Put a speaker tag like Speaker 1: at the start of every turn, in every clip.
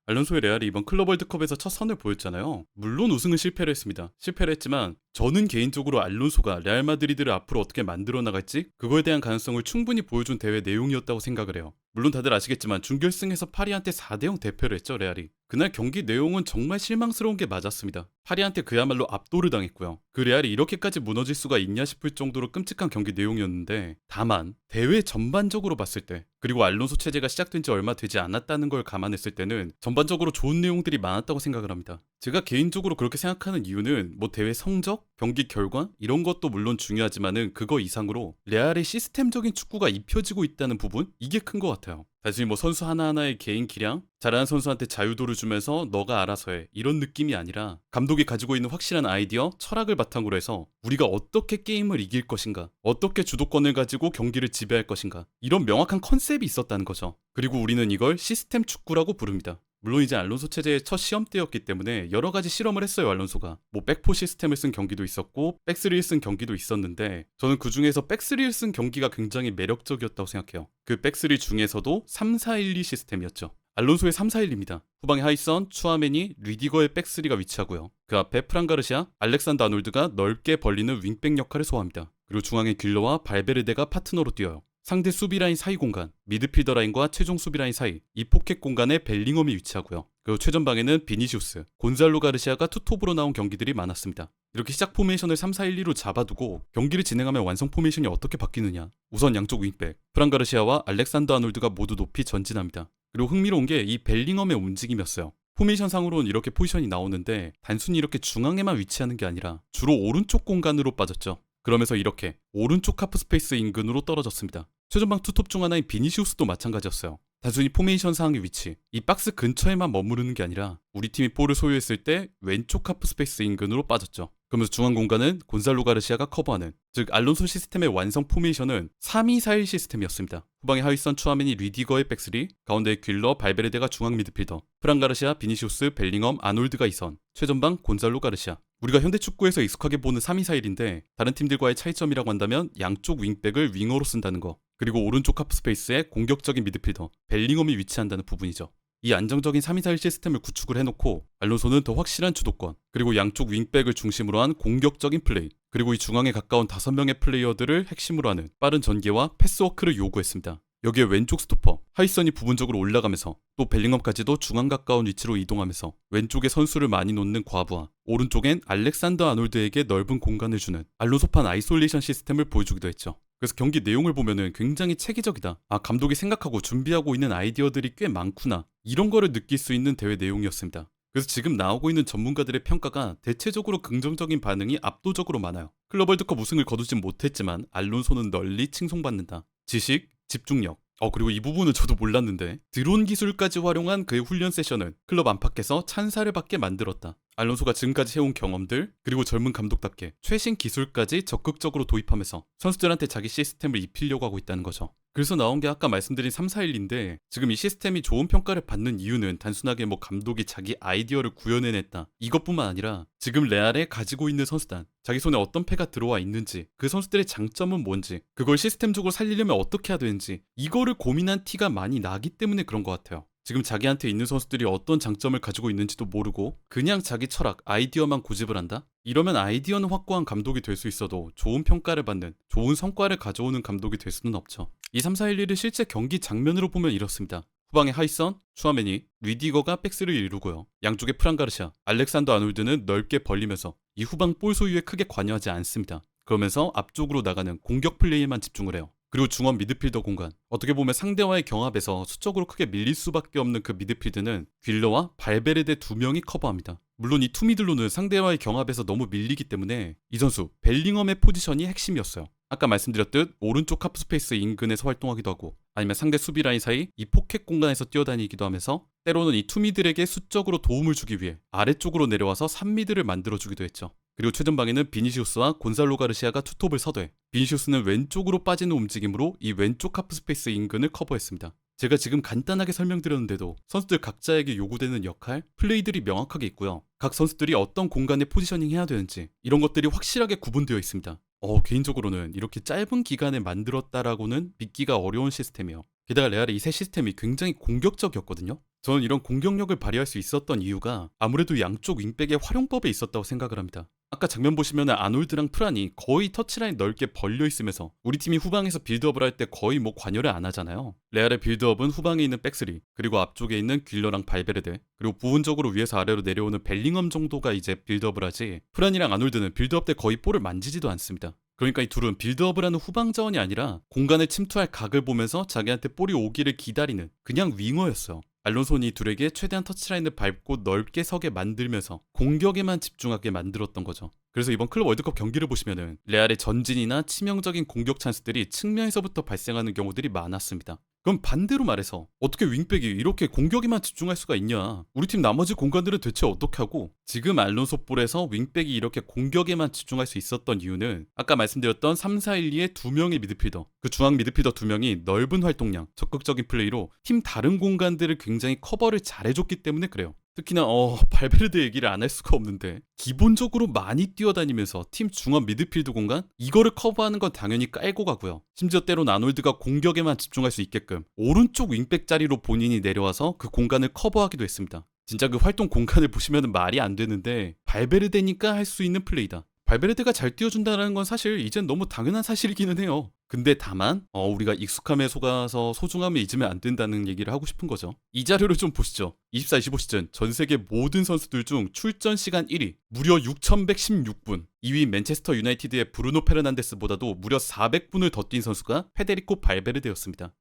Speaker 1: 알론소의 레알이 이번 클럽 월드컵에서 첫 선을 보였잖아요. 물론 우승은 실패를 했습니다. 실패를 했지만 저는 개인적으로 알론소가 레알 마드리드를 앞으로 어떻게 만들어 나갈지 그거에 대한 가능성을 충분히 보여준 대회 내용이었다고 생각을 해요. 물론 다들 아시겠지만 준결승에서 파리한테 4대0 대패를 했죠, 레알이. 그날 경기 내용은 정말 실망스러운 게 맞았습니다. 파리한테 그야말로 압도를 당했고요. 그 레알이 이렇게까지 무너질 수가 있냐 싶을 정도로 끔찍한 경기 내용이었는데, 다만 대회 전반적으로 봤을 때, 그리고 알론소 체제가 시작된 지 얼마 되지 않았다는 걸 감안했을 때는 전반적으로 좋은 내용들이 많았다고 생각을 합니다. 제가 개인적으로 그렇게 생각하는 이유는 뭐 대회 성적, 경기 결과 이런 것도 물론 중요하지만은 그거 이상으로 레알의 시스템적인 축구가 입혀지고 있다는 부분, 이게 큰 것 같아요. 단순히 뭐 선수 하나하나의 개인 기량, 잘하는 선수한테 자유도를 주면서 너가 알아서 해, 이런 느낌이 아니라 감독이 가지고 있는 확실한 아이디어, 철학을 바탕으로 해서 우리가 어떻게 게임을 이길 것인가, 어떻게 주도권을 가지고 경기를 지배할 것인가, 이런 명확한 컨셉이 있었다는 거죠. 그리고 우리는 이걸 시스템 축구라고 부릅니다. 물론 이제 알론소 체제의 첫 시험대였기 때문에 여러 가지 실험을 했어요, 알론소가. 뭐 백포 시스템을 쓴 경기도 있었고 백스리를 쓴 경기도 있었는데, 저는 그 중에서 백스리를 쓴 경기가 굉장히 매력적이었다고 생각해요. 그 백스리 중에서도 3-4-1-2 시스템이었죠. 알론소의 3-4-1입니다. 후방에 하이선, 추아메니, 리디거의 백스리가 위치하고요. 그 앞에 프란 가르시아, 알렉산더 아놀드가 넓게 벌리는 윙백 역할을 소화합니다. 그리고 중앙에 길러와 발베르데가 파트너로 뛰어요. 상대 수비라인 사이 공간, 미드필더 라인과 최종 수비라인 사이, 이 포켓 공간에 벨링엄이 위치하고요. 그리고 최전방에는 비니시우스, 곤살로 가르시아가 투톱으로 나온 경기들이 많았습니다. 이렇게 시작 포메이션을 3-4-1-2로 잡아두고 경기를 진행하면 완성 포메이션이 어떻게 바뀌느냐. 우선 양쪽 윙백, 프란 가르시아와 알렉산더 아놀드가 모두 높이 전진합니다. 그리고 흥미로운 게 이 벨링엄의 움직임이었어요. 포메이션 상으로는 이렇게 포지션이 나오는데 단순히 이렇게 중앙에만 위치하는 게 아니라 주로 오른쪽 공간으로 빠졌죠. 그러면서 이렇게 오른쪽 하프 스페이스 인근으로 떨어졌습니다. 최전방 투톱 중 하나인 비니시우스도 마찬가지였어요. 단순히 포메이션 상황의 위치, 이 박스 근처에만 머무르는 게 아니라 우리 팀이 볼을 소유했을 때 왼쪽 하프 스페이스 인근으로 빠졌죠. 그러면서 중앙 공간은 곤살로 가르시아가 커버하는, 즉 알론소 시스템의 완성 포메이션은 3-2-4-1 시스템이었습니다. 후방의 하위선 추아메니, 리디거의 백스리, 가운데의 퀼러, 발베르데가 중앙 미드필더, 프란 가르시아, 비니시우스, 벨링엄, 아놀드가 이선, 최전방 곤살로 가르시아. 우리가 현대 축구에서 익숙하게 보는 3-2-4-1인데 다른 팀들과의 차이점이라고 한다면 양쪽 윙백을 윙어로 쓴다는 거, 그리고 오른쪽 하프 스페이스에 공격적인 미드필더 벨링엄이 위치한다는 부분이죠. 이 안정적인 3-2-4-1 시스템을 구축을 해놓고 알론소는 더 확실한 주도권, 그리고 양쪽 윙백을 중심으로 한 공격적인 플레이, 그리고 이 중앙에 가까운 5명의 플레이어들을 핵심으로 하는 빠른 전개와 패스워크를 요구했습니다. 여기에 왼쪽 스토퍼 하이선이 부분적으로 올라가면서 또 벨링엄까지도 중앙 가까운 위치로 이동하면서 왼쪽에 선수를 많이 놓는 과부하, 오른쪽엔 알렉산더 아놀드에게 넓은 공간을 주는 알론소판 아이솔레이션 시스템을 보여주기도 했죠. 그래서 경기 내용을 보면은 굉장히 체계적이다, 아 감독이 생각하고 준비하고 있는 아이디어들이 꽤 많구나, 이런 거를 느낄 수 있는 대회 내용이었습니다. 그래서 지금 나오고 있는 전문가들의 평가가 대체적으로 긍정적인 반응이 압도적으로 많아요. 클럽 월드컵 우승을 거두진 못했지만 알론소는 널리 칭송받는다. 지식, 집중력, 그리고 이 부분은 저도 몰랐는데 드론 기술까지 활용한 그의 훈련 세션은 클럽 안팎에서 찬사를 받게 만들었다. 알론소가 지금까지 해온 경험들, 그리고 젊은 감독답게 최신 기술까지 적극적으로 도입하면서 선수들한테 자기 시스템을 입히려고 하고 있다는 거죠. 그래서 나온 게 아까 말씀드린 3-4-1인데, 지금 이 시스템이 좋은 평가를 받는 이유는 단순하게 뭐 감독이 자기 아이디어를 구현해냈다, 이것뿐만 아니라 지금 레알에 가지고 있는 선수단, 자기 손에 어떤 패가 들어와 있는지, 그 선수들의 장점은 뭔지, 그걸 시스템적으로 살리려면 어떻게 해야 되는지, 이거를 고민한 티가 많이 나기 때문에 그런 것 같아요. 지금 자기한테 있는 선수들이 어떤 장점을 가지고 있는지도 모르고 그냥 자기 철학, 아이디어만 고집을 한다? 이러면 아이디어는 확고한 감독이 될 수 있어도 좋은 평가를 받는, 좋은 성과를 가져오는 감독이 될 수는 없죠. 이 3-4-1-1을 실제 경기 장면으로 보면 이렇습니다. 후방에 하이선, 추아메니, 리디거가 백스를 이루고요. 양쪽에 프란 가르시아, 알렉산더 아놀드는 넓게 벌리면서 이 후방 볼 소유에 크게 관여하지 않습니다. 그러면서 앞쪽으로 나가는 공격 플레이에만 집중을 해요. 그리고 중원 미드필더 공간, 어떻게 보면 상대와의 경합에서 수적으로 크게 밀릴 수밖에 없는 그 미드필드는 퀼러와 발베르데 2명이 커버합니다. 물론 이 투미들로는 상대와의 경합에서 너무 밀리기 때문에 이 선수 벨링엄의 포지션이 핵심이었어요. 아까 말씀드렸듯 오른쪽 하프 스페이스 인근에서 활동하기도 하고, 아니면 상대 수비 라인 사이 이 포켓 공간에서 뛰어다니기도 하면서 때로는 이 투미들에게 수적으로 도움을 주기 위해 아래쪽으로 내려와서 3미드를 만들어주기도 했죠. 그리고 최전방에는 비니시우스와 곤살로 가르시아가 투톱을 서되, 비니시우스는 왼쪽으로 빠지는 움직임으로 이 왼쪽 하프 스페이스 인근을 커버했습니다. 제가 지금 간단하게 설명드렸는데도 선수들 각자에게 요구되는 역할, 플레이들이 명확하게 있고요. 각 선수들이 어떤 공간에 포지셔닝 해야 되는지, 이런 것들이 확실하게 구분되어 있습니다. 개인적으로는 이렇게 짧은 기간에 만들었다라고는 믿기가 어려운 시스템이에요. 게다가 레알의 이 새 시스템이 굉장히 공격적이었거든요. 저는 이런 공격력을 발휘할 수 있었던 이유가 아무래도 양쪽 윙백의 활용법에 있었다고 생각을 합니다. 아까 장면 보시면 아놀드랑 프란이 거의 터치라인 넓게 벌려 있으면서 우리 팀이 후방에서 빌드업을 할 때 거의 뭐 관여를 안 하잖아요. 레알의 빌드업은 후방에 있는 백스리, 그리고 앞쪽에 있는 귓러랑 발베르데, 그리고 부분적으로 위에서 아래로 내려오는 벨링엄 정도가 이제 빌드업을 하지, 프란이랑 아놀드는 빌드업 때 거의 볼을 만지지도 않습니다. 그러니까 이 둘은 빌드업을 하는 후방 자원이 아니라 공간을 침투할 각을 보면서 자기한테 볼이 오기를 기다리는 그냥 윙어였어요. 알론소는 이 둘에게 최대한 터치라인을 밟고 넓게 서게 만들면서 공격에만 집중하게 만들었던 거죠. 그래서 이번 클럽 월드컵 경기를 보시면은 레알의 전진이나 치명적인 공격 찬스들이 측면에서부터 발생하는 경우들이 많았습니다. 그럼 반대로 말해서 어떻게 윙백이 이렇게 공격에만 집중할 수가 있냐? 우리 팀 나머지 공간들은 대체 어떻게 하고? 지금 알론소 볼에서 윙백이 이렇게 공격에만 집중할 수 있었던 이유는 아까 말씀드렸던 3-4-1-2의 두 명의 미드필더, 그 중앙 미드필더 두 명이 넓은 활동량, 적극적인 플레이로 팀 다른 공간들을 굉장히 커버를 잘해줬기 때문에 그래요. 특히나 발베르데 얘기를 안 할 수가 없는데 기본적으로 많이 뛰어다니면서 팀 중앙 미드필드 공간 이거를 커버하는 건 당연히 깔고 가고요. 심지어 때론 아놀드가 공격에만 집중할 수 있게끔 오른쪽 윙백 자리로 본인이 내려와서 그 공간을 커버하기도 했습니다. 진짜 그 활동 공간을 보시면 말이 안 되는데 발베르데니까 할 수 있는 플레이다. 발베르데가 잘 뛰어준다는 건 사실 이젠 너무 당연한 사실이기는 해요. 근데 다만 우리가 익숙함에 속아서 소중함을 잊으면 안 된다는 얘기를 하고 싶은 거죠. 이 자료를 좀 보시죠. 24-25 시즌 전 세계 모든 선수들 중 출전 시간 1위, 무려 6,116분. 2위 맨체스터 유나이티드의 브루노 페르난데스보다도 무려 400분을 더 뛴 선수가 페데리코 발베르데였습니다.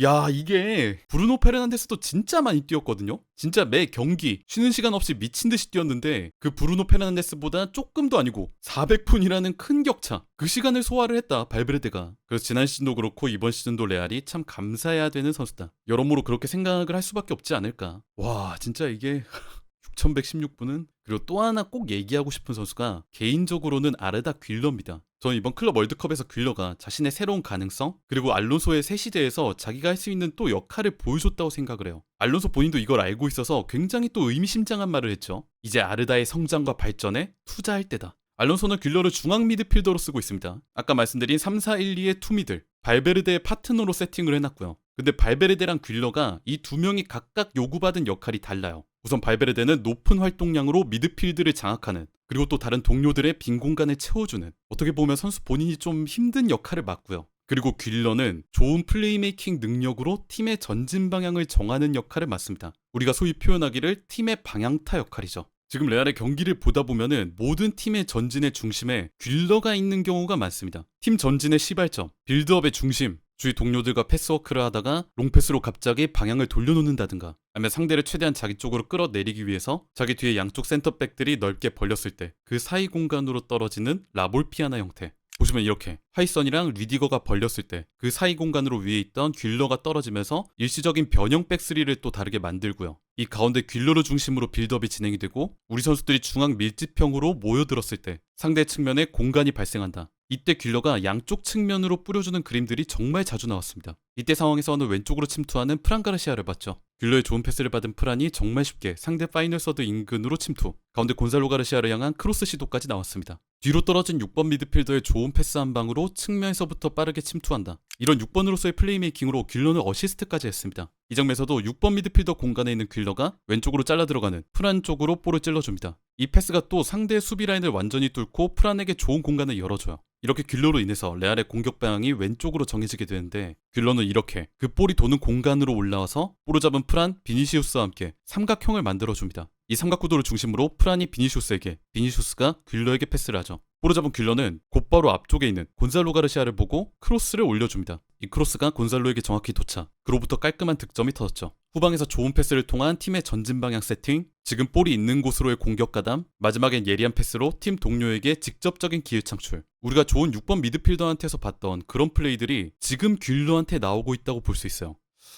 Speaker 1: 야, 이게 브루노 페르난데스도 진짜 많이 뛰었거든요. 진짜 매 경기 쉬는 시간 없이 미친 듯이 뛰었는데 그 브루노 페르난데스보다 조금도 아니고 400분이라는 큰 격차. 그 시간을 소화를 했다, 발베르데가. 그래서 지난 시즌도 그렇고 이번 시즌도 레알이 참 감사해야 되는 선수다. 여러모로 그렇게 생각을 할 수밖에 없지 않을까. 와, 진짜 이게 6,116분은. 그리고 또 하나 꼭 얘기하고 싶은 선수가 개인적으로는 아르다 귓러입니다. 저는 이번 클럽 월드컵에서 귓러가 자신의 새로운 가능성, 그리고 알론소의 새 시대에서 자기가 할 수 있는 또 역할을 보여줬다고 생각을 해요. 알론소 본인도 이걸 알고 있어서 굉장히 또 의미심장한 말을 했죠. 이제 아르다의 성장과 발전에 투자할 때다. 알론소는 귓러를 중앙 미드필더로 쓰고 있습니다. 아까 말씀드린 3-4-1-2의 투미들, 발베르데의 파트너로 세팅을 해놨고요. 근데 발베르데랑 귓러가 이 두 명이 각각 요구받은 역할이 달라요. 우선 발베르데는 높은 활동량으로 미드필드를 장악하는, 그리고 또 다른 동료들의 빈 공간을 채워주는, 어떻게 보면 선수 본인이 좀 힘든 역할을 맡고요. 그리고 귓러는 좋은 플레이메이킹 능력으로 팀의 전진 방향을 정하는 역할을 맡습니다. 우리가 소위 표현하기를 팀의 방향타 역할이죠. 지금 레알의 경기를 보다 보면은 모든 팀의 전진의 중심에 귓러가 있는 경우가 많습니다. 팀 전진의 시발점, 빌드업의 중심, 주위 동료들과 패스워크를 하다가 롱패스로 갑자기 방향을 돌려놓는다든가, 아니면 상대를 최대한 자기 쪽으로 끌어내리기 위해서 자기 뒤에 양쪽 센터백들이 넓게 벌렸을 때 그 사이 공간으로 떨어지는 라볼피아나 형태. 보시면 이렇게 하이선이랑 리디거가 벌렸을 때 그 사이 공간으로 위에 있던 귓러가 떨어지면서 일시적인 변형 백스리를 또 다르게 만들고요. 이 가운데 귓러를 중심으로 빌드업이 진행이 되고 우리 선수들이 중앙 밀집형으로 모여들었을 때 상대 측면에 공간이 발생한다. 이때 귓러가 양쪽 측면으로 뿌려주는 그림들이 정말 자주 나왔습니다. 이때 상황에서는 왼쪽으로 침투하는 프란 가르시아를 봤죠. 귓러의 좋은 패스를 받은 프란이 정말 쉽게 상대 파이널 서드 인근으로 침투, 가운데 곤살로 가르시아를 향한 크로스 시도까지 나왔습니다. 뒤로 떨어진 6번 미드필더의 좋은 패스 한 방으로 측면에서부터 빠르게 침투한다. 이런 6번으로서의 플레이메이킹으로 귓러는 어시스트까지 했습니다. 이 장면에서도 6번 미드필더 공간에 있는 귓러가 왼쪽으로 잘라 들어가는 프란 쪽으로 볼을 찔러줍니다. 이 패스가 또 상대의 수비 라인을 완전히 뚫고 프란에게 좋은 공간을 열어줘요. 이렇게 귓러로 인해서 레알의 공격 방향이 왼쪽으로 정해지게 되는데, 귓러는 이렇게 그 볼이 도는 공간으로 올라와서 볼을 잡은 프란, 비니시우스와 함께 삼각형을 만들어줍니다. 이 삼각구도를 중심으로 프란이 비니시우스에게, 비니시우스가 귓러에게 패스를 하죠. 볼을 잡은 귓러는 곧바로 앞쪽에 있는 곤살로 가르시아를 보고 크로스를 올려줍니다. 이 크로스가 곤살로에게 정확히 도착, 그로부터 깔끔한 득점이 터졌죠. 후방에서 좋은 패스를 통한 팀의 전진 방향 세팅, 지금 볼이 있는 곳으로의 공격 가담, 마지막엔 예리한 패스로 팀 동료에게 직접적인 기회 창출. 우리가 좋은 6번 미드필더한테서 봤던 그런 플레이들이 지금 귓러한테 나오고 있다고 볼 수 있어요.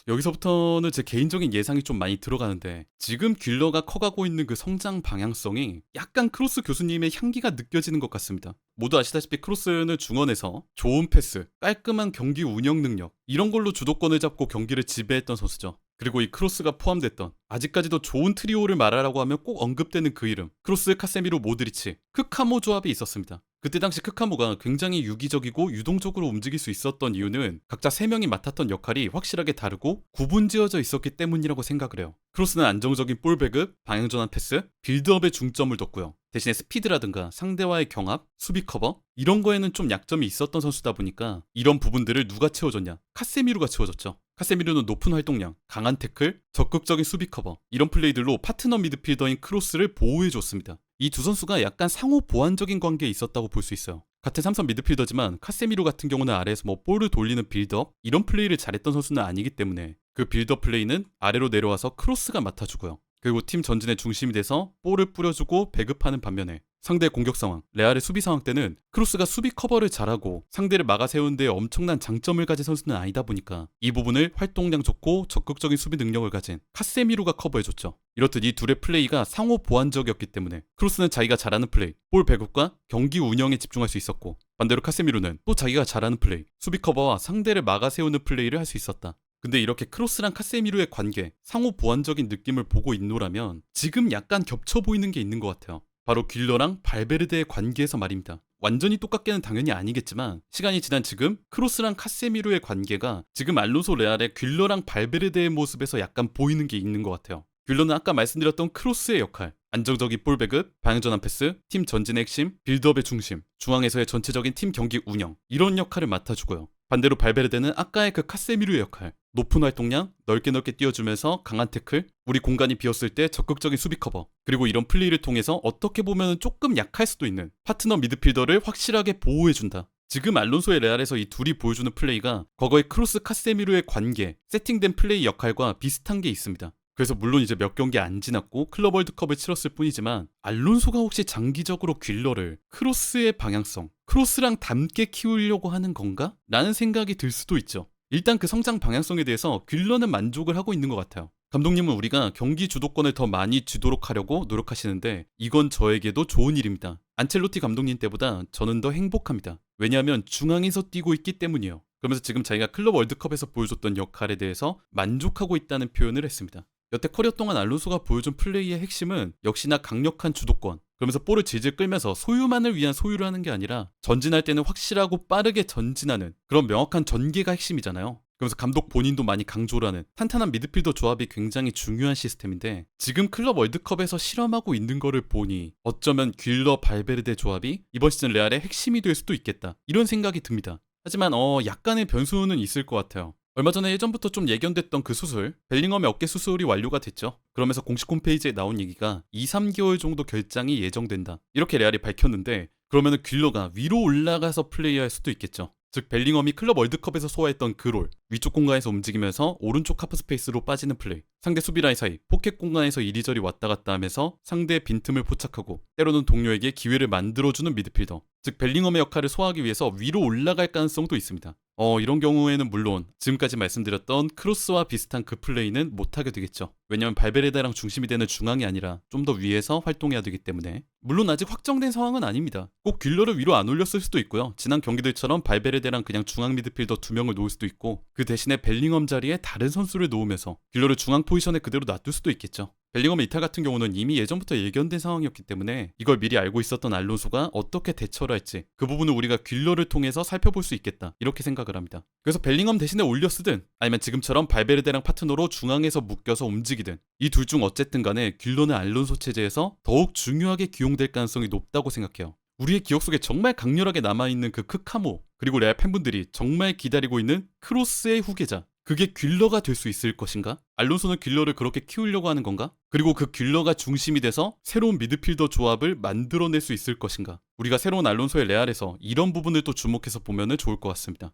Speaker 1: 여기서부터는 제 개인적인 예상이 좀 많이 들어가는데, 지금 귓러가 커가고 있는 그 성장 방향성이 약간 크로스 교수님의 향기가 느껴지는 것 같습니다. 모두 아시다시피 크로스는 중원에서 좋은 패스, 깔끔한 경기 운영 능력, 이런 걸로 주도권을 잡고 경기를 지배했던 선수죠. 그리고 이 크로스가 포함됐던, 아직까지도 좋은 트리오를 말하라고 하면 꼭 언급되는 그 이름, 크로스, 카세미로, 모드리치, 크카모 조합이 있었습니다. 그때 당시 크카모가 굉장히 유기적이고 유동적으로 움직일 수 있었던 이유는 각자 3명이 맡았던 역할이 확실하게 다르고 구분지어져 있었기 때문이라고 생각을 해요. 크로스는 안정적인 볼 배급, 방향전환 패스, 빌드업에 중점을 뒀고요. 대신에 스피드라든가 상대와의 경합, 수비 커버 이런 거에는 좀 약점이 있었던 선수다 보니까 이런 부분들을 누가 채워줬냐? 카세미루가 채워줬죠. 카세미루는 높은 활동량, 강한 태클, 적극적인 수비 커버 이런 플레이들로 파트너 미드필더인 크로스를 보호해줬습니다. 이 두 선수가 약간 상호 보완적인 관계에 있었다고 볼 수 있어요. 같은 삼선 미드필더지만 카세미루 같은 경우는 아래에서 뭐 볼을 돌리는 빌드업 이런 플레이를 잘했던 선수는 아니기 때문에 그 빌드업 플레이는 아래로 내려와서 크로스가 맡아주고요. 그리고 팀 전진의 중심이 돼서 볼을 뿌려주고 배급하는 반면에 상대의 공격 상황, 레알의 수비 상황 때는 크로스가 수비 커버를 잘하고 상대를 막아 세우는 데 엄청난 장점을 가진 선수는 아니다 보니까 이 부분을 활동량 좋고 적극적인 수비 능력을 가진 카세미루가 커버해줬죠. 이렇듯 이 둘의 플레이가 상호 보완적이었기 때문에 크로스는 자기가 잘하는 플레이, 볼 배급과 경기 운영에 집중할 수 있었고 반대로 카세미루는 또 자기가 잘하는 플레이, 수비 커버와 상대를 막아 세우는 플레이를 할 수 있었다. 근데 이렇게 크로스랑 카세미루의 관계, 상호 보완적인 느낌을 보고 있노라면 지금 약간 겹쳐 보이는 게 있는 것 같아요. 바로 귓러랑 발베르데의 관계에서 말입니다. 완전히 똑같게는 당연히 아니겠지만 시간이 지난 지금 크로스랑 카세미루의 관계가 지금 알론소 레알의 귓러랑 발베르데의 모습에서 약간 보이는 게 있는 것 같아요. 귓러는 아까 말씀드렸던 크로스의 역할, 안정적인 볼 배급, 방향전환 패스, 팀 전진의 핵심, 빌드업의 중심, 중앙에서의 전체적인 팀 경기 운영 이런 역할을 맡아주고요. 반대로 발베르데는 아까의 그 카세미루의 역할, 높은 활동량, 넓게 띄워주면서 강한 태클, 우리 공간이 비었을 때 적극적인 수비 커버, 그리고 이런 플레이를 통해서 어떻게 보면 조금 약할 수도 있는 파트너 미드필더를 확실하게 보호해준다. 지금 알론소의 레알에서 이 둘이 보여주는 플레이가 과거의 크로스 카세미루의 관계, 세팅된 플레이 역할과 비슷한 게 있습니다. 그래서 물론 이제 몇 경기 안 지났고 클럽 월드컵을 치렀을 뿐이지만 알론소가 혹시 장기적으로 귓러를 크로스의 방향성, 크로스랑 닮게 키우려고 하는 건가? 라는 생각이 들 수도 있죠. 일단 그 성장 방향성에 대해서 귓러는 만족을 하고 있는 것 같아요. 감독님은 우리가 경기 주도권을 더 많이 쥐도록 하려고 노력하시는데 이건 저에게도 좋은 일입니다. 안첼로티 감독님 때보다 저는 더 행복합니다. 왜냐하면 중앙에서 뛰고 있기 때문이에요. 그러면서 지금 자기가 클럽 월드컵에서 보여줬던 역할에 대해서 만족하고 있다는 표현을 했습니다. 여태 커리어 동안 알론소가 보여준 플레이의 핵심은 역시나 강력한 주도권, 그러면서 볼을 질질 끌면서 소유만을 위한 소유를 하는 게 아니라 전진할 때는 확실하고 빠르게 전진하는 그런 명확한 전개가 핵심이잖아요. 그러면서 감독 본인도 많이 강조를 하는 탄탄한 미드필더 조합이 굉장히 중요한 시스템인데 지금 클럽 월드컵에서 실험하고 있는 거를 보니 어쩌면 귓러 발베르데 조합이 이번 시즌 레알의 핵심이 될 수도 있겠다 이런 생각이 듭니다. 하지만 약간의 변수는 있을 것 같아요. 얼마 전에 예전부터 좀 예견됐던 그 수술, 벨링엄의 어깨 수술이 완료가 됐죠. 그러면서 공식 홈페이지에 나온 얘기가 2-3개월 정도 결장이 예정된다. 이렇게 레알이 밝혔는데 그러면은 귓러가 위로 올라가서 플레이할 수도 있겠죠. 즉 벨링엄이 클럽 월드컵에서 소화했던 그 롤, 위쪽 공간에서 움직이면서 오른쪽 하프 스페이스로 빠지는 플레이, 상대 수비 라인 사이 포켓 공간에서 이리저리 왔다 갔다 하면서 상대의 빈틈을 포착하고 때로는 동료에게 기회를 만들어주는 미드필더, 즉 벨링엄의 역할을 소화하기 위해서 위로 올라갈 가능성도 있습니다. 이런 경우에는 물론 지금까지 말씀드렸던 크로스와 비슷한 그 플레이는 못하게 되겠죠. 왜냐면 발베르데랑 중심이 되는 중앙이 아니라 좀 더 위에서 활동해야 되기 때문에. 물론 아직 확정된 상황은 아닙니다. 꼭 귓러를 위로 안 올렸을 수도 있고요. 지난 경기들처럼 발베르데랑 그냥 중앙 미드필더 2명을 놓을 수도 있고 그 대신에 벨링엄 자리에 다른 선수를 놓으면서 귓러를 중앙 포지션에 그대로 놔둘 수도 있겠죠. 벨링엄의 이탈 같은 경우는 이미 예전부터 예견된 상황이었기 때문에 이걸 미리 알고 있었던 알론소가 어떻게 대처를 할지 그 부분을 우리가 귓러를 통해서 살펴볼 수 있겠다 이렇게 생각을 합니다. 그래서 벨링엄 대신에 올려 쓰든 아니면 지금처럼 발베르데랑 파트너로 중앙에서 묶여서 움직이든 이 둘 중 어쨌든 간에 귓러는 알론소 체제에서 더욱 중요하게 기용될 가능성이 높다고 생각해요. 우리의 기억 속에 정말 강렬하게 남아있는 그 크카모 그리고 레알 팬분들이 정말 기다리고 있는 크로스의 후계자, 그게 귓러가 될 수 있을 것인가? 알론소는 귓러를 그렇게 키우려고 하는 건가? 그리고 그 귓러가 중심이 돼서 새로운 미드필더 조합을 만들어낼 수 있을 것인가? 우리가 새로운 알론소의 레알에서 이런 부분을 또 주목해서 보면 좋을 것 같습니다.